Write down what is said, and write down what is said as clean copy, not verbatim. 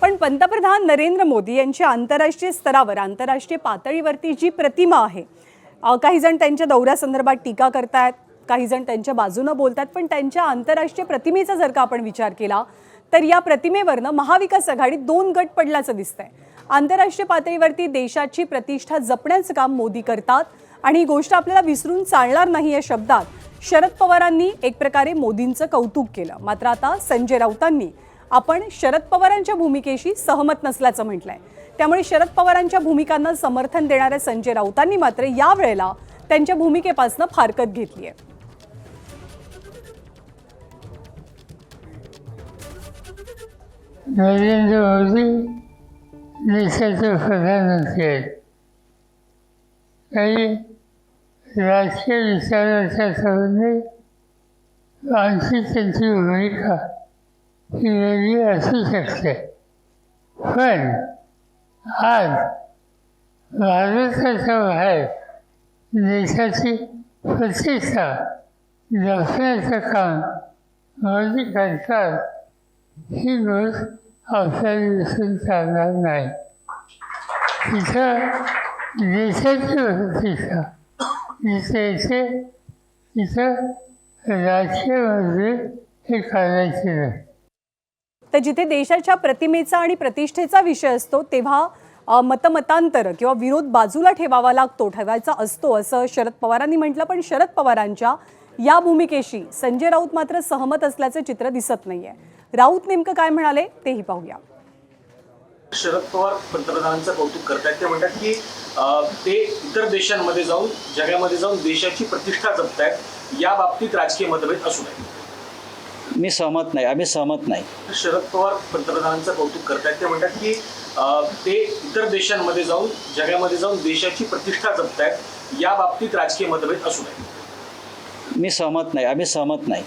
पण पंतप्रधान नरेंद्र मोदी यांची आंतरराष्ट्रीय स्तरावर आंतरराष्ट्रीय पातळीवरती जी प्रतिमा आहे, काही जण त्यांच्या दौऱ्यासंदर्भात टीका करतात, काही जण त्यांच्या बाजूने बोलतात, पण त्यांच्या आंतरराष्ट्रीय प्रतिमेचा जर का आपण विचार केला तर या प्रतिमेवरनं महाविकास आघाडीत दोन गट पडल्याचं दिसतंय। आंतरराष्ट्रीय पातळीवरती देशाची प्रतिष्ठा जपण्याचं काम मोदी करतात आणि ही गोष्ट आपल्याला विसरून चालणार नाही या शब्दात शरद पवारांनी एक प्रकारे मोदींचं कौतुक केलं। मात्र आता संजय राऊतांनी आपण शरद पवारांच्या भूमिकेशी सहमत नसल्याचं म्हटलंय। त्यामुळे शरद पवारांच्या भूमिकांना समर्थन देणाऱ्या संजय राऊतांनी मात्र या वेळेला त्यांच्या भूमिकेपासून फारकत घेतली आहे। नरेंद्र मोदी देशाचे प्रधानमंत्री आहेत। काही राजकीय विचाराच्या संबंधी आणखी त्यांची भूमिका ही वेगळी असू शकते, पण आज भारताच्या बाहेर देशाची प्रतिष्ठा जपण्याचं काम मोदी करतात ही गोष्ट आपल्याला विसरून चालणार नाही। तिथं देशाची प्रतिष्ठा जिथे येते तिथं राजकीय मतभेद हे करायचे नाही। तर जिथे देशाच्या प्रतिमेचा आणि प्रतिष्ठेचा विषय असतो तेव्हा मतमतांतर किंवा विरोध बाजूला ठेवायचा असतो असं शरद पवारांनी म्हटलं। पण शरद पवारांच्या या भूमिकेशी संजय राऊत मात्र सहमत असल्याचं चित्र दिसत नाहीये। राऊत नेमकं काय म्हणाले तेही पाहूया। शरद पवार पंतप्रधानांचं कौतुक करतात। ते म्हणतात की ते इतर देशांमध्ये जाऊन जगामध्ये जाऊन देशाची प्रतिष्ठा जपतायत, या बाबतीत राजकीय मतभेद असू नये। मी सहमत नाही, आम्ही सहमत नाही। शरद पवार पंतप्रधानांचं कौतुक करतात। ते म्हणतात की ते इतर देशांमध्ये जाऊन जगामध्ये जाऊन देशाची प्रतिष्ठा जपतायत, या बाबतीत राजकीय मतभेद असू नये। मी सहमत नाही, आम्ही सहमत नाही।